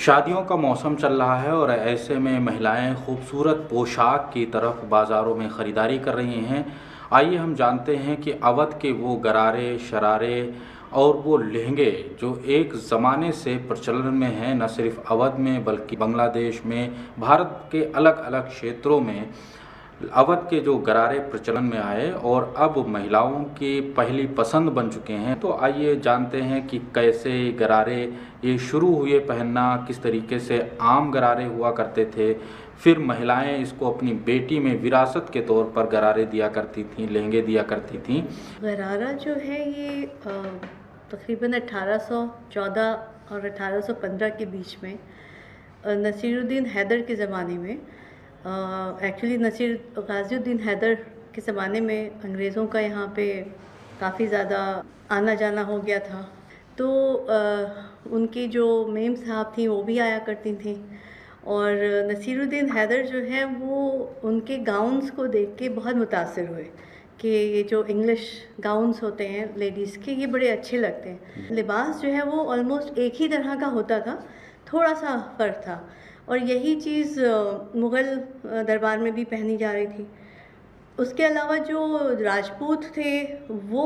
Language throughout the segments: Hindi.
शादियों का मौसम चल रहा है और ऐसे में महिलाएं खूबसूरत पोशाक की तरफ बाज़ारों में ख़रीदारी कर रही हैं। आइए हम जानते हैं कि अवध के वो गरारे, शरारे और वो लहंगे जो एक ज़माने से प्रचलन में हैं, न सिर्फ अवध में बल्कि बांग्लादेश में, भारत के अलग अलग क्षेत्रों में अवध के जो गरारे प्रचलन में आए और अब महिलाओं की पहली पसंद बन चुके हैं। तो आइए जानते हैं कि कैसे गरारे ये शुरू हुए पहनना, किस तरीके से आम गरारे हुआ करते थे, फिर महिलाएं इसको अपनी बेटी में विरासत के तौर पर गरारे दिया करती थीं, लहंगे दिया करती थीं। गरारा जो है ये तकरीबन 1814 और 1815 के बीच में नसीरुद्दीन हैदर के ज़माने में, एक्चुअली नसीर गाज़ीउद्दीन हैदर के ज़माने में अंग्रेज़ों का यहाँ पे काफ़ी ज़्यादा आना जाना हो गया था। तो उनकी जो मेम साहब थी वो भी आया करती थी और नसीरुद्दीन हैदर जो है वो उनके गाउन्स को देख के बहुत मुतासिर हुए कि ये जो इंग्लिश गाउन्स होते हैं लेडीज़ के, ये बड़े अच्छे लगते हैं। लिबास जो है वो ऑलमोस्ट एक ही तरह का होता था, थोड़ा सा फ़र्क था और यही चीज़ मुग़ल दरबार में भी पहनी जा रही थी। उसके अलावा जो राजपूत थे वो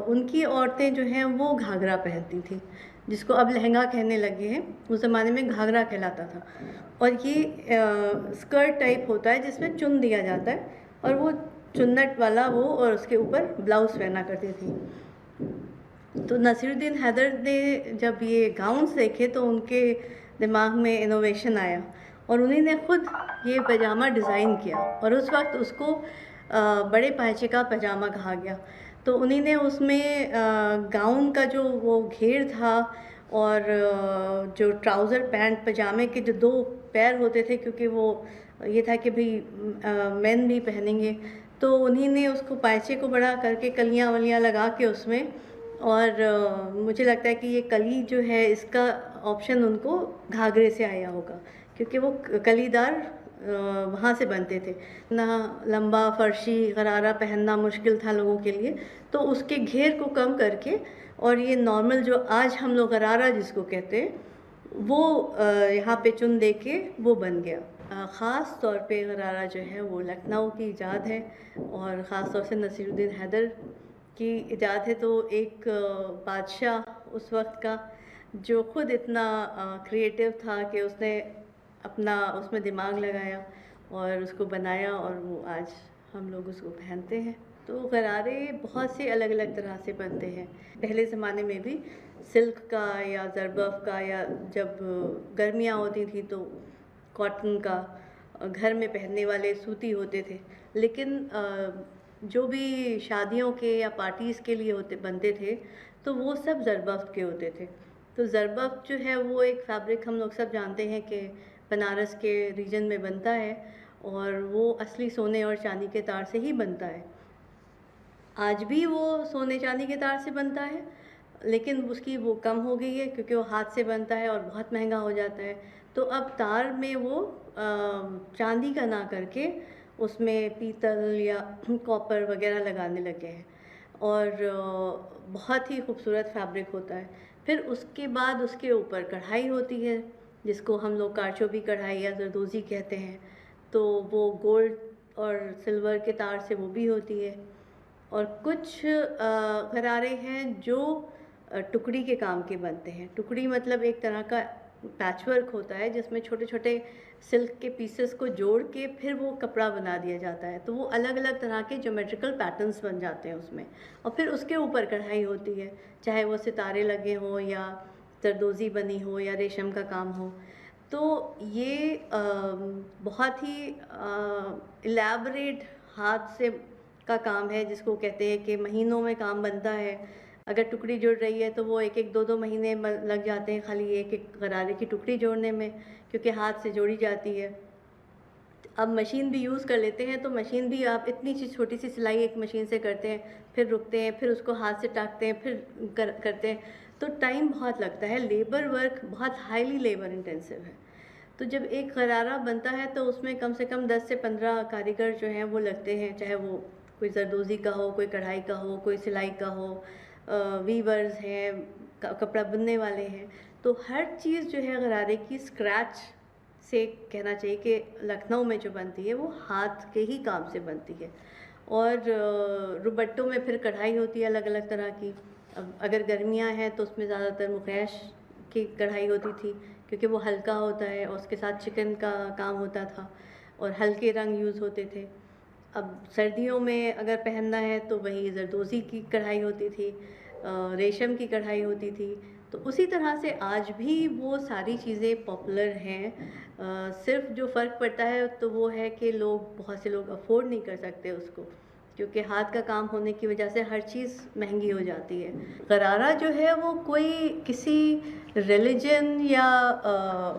उनकी औरतें जो हैं वो घाघरा पहनती थी, जिसको अब लहंगा कहने लगे हैं। उस ज़माने में घाघरा कहलाता था और ये स्कर्ट टाइप होता है जिसमें चुन दिया जाता है और वो चुन्नट वाला वो और उसके ऊपर ब्लाउज़ पहना करती थी। तो नसीरुद्दीन हैदर ने जब ये गाउन्स देखे तो उनके दिमाग में इनोवेशन आया और उन्हीं ने ख़ुद ये पैजामा डिज़ाइन किया और उस वक्त उसको बड़े पायचे का पैजामा कहा गया। तो उन्हीं ने उसमें गाउन का जो वो घेर था और जो ट्राउज़र पैंट पजामे के जो दो पैर होते थे, क्योंकि वो ये था कि भाई मेन भी पहनेंगे, तो उन्हीं ने उसको पायचे को बड़ा करके कलियां वलियां लगा के उसमें, और मुझे लगता है कि ये कली जो है इसका ऑप्शन उनको घाघरे से आया होगा, क्योंकि वो कलीदार वहाँ से बनते थे ना। लंबा फर्शी गरारा पहनना मुश्किल था लोगों के लिए, तो उसके घेर को कम करके और ये नॉर्मल जो आज हम लोग गरारा जिसको कहते हैं वो यहाँ पे चुन दे के वो बन गया। ख़ास तौर पे गरारा जो है वो लखनऊ की इजाद है और ख़ास तौर से नसीरुद्दीन हैदर की इजाद है। तो एक बादशाह उस वक्त का जो ख़ुद इतना क्रिएटिव था कि उसने अपना उसमें दिमाग लगाया और उसको बनाया और वो आज हम लोग उसको पहनते हैं। तो गरारे बहुत से अलग अलग तरह से बनते हैं। पहले ज़माने में भी सिल्क का या ज़रबफ़ का, या जब गर्मियाँ होती थी तो कॉटन का, घर में पहनने वाले सूती होते थे। लेकिन जो भी शादियों के या पार्टीज़ के लिए होते बनते थे तो वो सब ज़रबफ़ के होते थे। तो ज़रबफ़ जो है वो एक फैब्रिक हम लोग सब जानते हैं कि बनारस के रीजन में बनता है और वो असली सोने और चांदी के तार से ही बनता है। आज भी वो सोने चांदी के तार से बनता है, लेकिन उसकी वो कम हो गई है क्योंकि वो हाथ से बनता है और बहुत महंगा हो जाता है। तो अब तार में वो चांदी का ना करके उसमें पीतल या कॉपर वगैरह लगाने लगे हैं और बहुत ही खूबसूरत फैब्रिक होता है। फिर उसके बाद उसके ऊपर कढ़ाई होती है जिसको हम लोग कारचोबी कढ़ाई या जरदोज़ी कहते हैं। तो वो गोल्ड और सिल्वर के तार से वो भी होती है। और कुछ गरारे हैं जो टुकड़ी के काम के बनते हैं। टुकड़ी मतलब एक तरह का पैचवर्क होता है जिसमें छोटे छोटे सिल्क के पीसेस को जोड़ के फिर वो कपड़ा बना दिया जाता है। तो वो अलग अलग तरह के ज्योमेट्रिकल पैटर्न्स बन जाते हैं उसमें, और फिर उसके ऊपर कढ़ाई होती है, चाहे वो सितारे लगे हों या जरदोज़ी बनी हो या रेशम का काम हो। तो ये बहुत ही इलेबोरेट हाथ से का काम है जिसको कहते हैं कि महीनों में काम बनता है। अगर टुकड़ी जुड़ रही है तो वो एक एक दो दो महीने लग जाते हैं खाली एक एक गरारे की टुकड़ी जोड़ने में, क्योंकि हाथ से जोड़ी जाती है। अब मशीन भी यूज़ कर लेते हैं, तो मशीन भी आप इतनी सी छोटी सी सिलाई एक मशीन से करते हैं, फिर रुकते हैं, फिर उसको हाथ से टाकते हैं, फिर करते हैं, तो टाइम बहुत लगता है। लेबर वर्क बहुत हाईली लेबर इंटेंसिव है। तो जब एक गरारा बनता है तो उसमें कम से कम 10 से 15 कारीगर जो हैं वो लगते हैं, चाहे वो कोई जरदोज़ी का हो, कोई कढ़ाई का हो, कोई सिलाई का हो, वीवर्स हैं, कपड़ा बुनने वाले हैं। तो हर चीज़ जो है गरारे की स्क्रैच से कहना चाहिए कि लखनऊ में जो बनती है वो हाथ के ही काम से बनती है। और रुबट्टों में फिर कढ़ाई होती है अलग अलग तरह की। अब अगर गर्मियाँ हैं तो उसमें ज़्यादातर मुखैश की कढ़ाई होती थी, क्योंकि वो हल्का होता है और उसके साथ चिकन का काम होता था और हल्के रंग यूज़ होते थे। अब सर्दियों में अगर पहनना है तो वही जरदोज़ी की कढ़ाई होती थी, रेशम की कढ़ाई होती थी। तो उसी तरह से आज भी वो सारी चीज़ें पॉपुलर हैं। सिर्फ जो फ़र्क पड़ता है तो वो है कि बहुत से लोग अफोर्ड नहीं कर सकते उसको, क्योंकि हाथ का काम होने की वजह से हर चीज़ महंगी हो जाती है। गरारा जो है वो कोई किसी रिलीजन या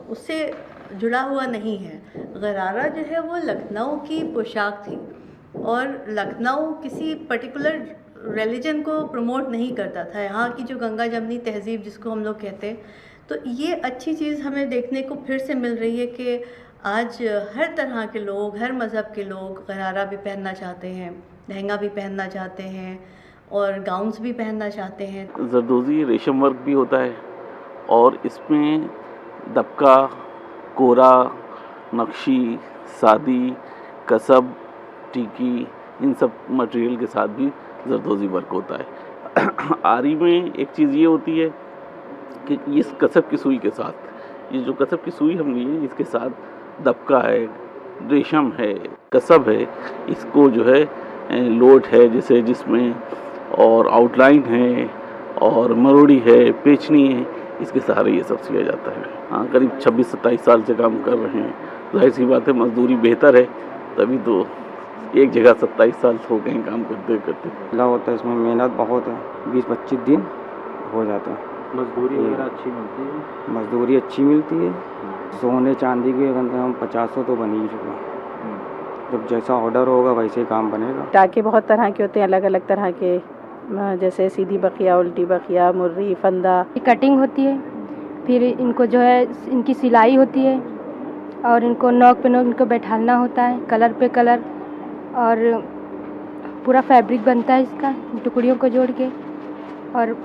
उससे जुड़ा हुआ नहीं है। गरारा जो है वो लखनऊ की पोशाक थी और लखनऊ किसी पर्टिकुलर रिलीजन को प्रमोट नहीं करता था। यहाँ की जो गंगा जमनी तहज़ीब जिसको हम लोग कहते हैं, तो ये अच्छी चीज़ हमें देखने को फिर से मिल रही है कि आज हर तरह के लोग, हर मज़हब के लोग गरारा भी पहनना चाहते हैं, लहंगा भी पहनना चाहते हैं और गाउन्स भी पहनना चाहते हैं। जरदोज़ी रेशम वर्क भी होता है और इसमें दबका, कोरा, नक्शी, सादी, कसब, टीकी, इन सब मटेरियल के साथ भी जरदोज़ी वर्क होता है। आरी में एक चीज़ ये होती है कि इस कसब की सुई के साथ, ये जो कसब की सुई हम लिए इसके साथ दबका है, रेशम है, कसब है, इसको जो है लोट है जैसे जिसमें और आउटलाइन है और मरोड़ी है, पेचनी है, इसके सहारे ये सब सिया जाता है। हाँ, करीब 26-27 साल से काम कर रहे हैं। जाहिर सी बात है मजदूरी बेहतर है, तभी तो एक जगह 27 साल हो गए काम करते करते। ला होता है, इसमें मेहनत बहुत है, 20-25 दिन हो जाते हैं। मजदूरी वगैरह अच्छी मिलती है? मजदूरी अच्छी मिलती है। सोने चांदी के कम से कम 50 तो बन ही चुके हैं। जब जैसा ऑर्डर होगा वैसे ही काम बनेगा। टाके बहुत तरह के होते हैं, अलग अलग तरह के, जैसे सीधी बखिया, उल्टी बखिया, मुर्री, फंदा। कटिंग होती है, फिर इनको जो है इनकी सिलाई होती है और इनको नोक पे नोक इनको बैठाना होता है, कलर पे कलर, और पूरा फैब्रिक बनता है इसका टुकड़ियों को जोड़ के, और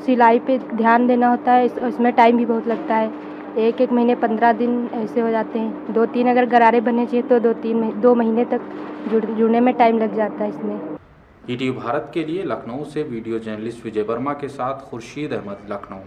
सिलाई पे ध्यान देना होता है। इसमें टाइम भी बहुत लगता है, एक महीने 15 दिन ऐसे हो जाते हैं। 2-3 अगर गरारे बनने चाहिए तो 2 महीने तक जुड़ने में टाइम लग जाता है इसमें। ईटीवी भारत के लिए लखनऊ से वीडियो जर्नलिस्ट विजय वर्मा के साथ खुर्शीद अहमद, लखनऊ।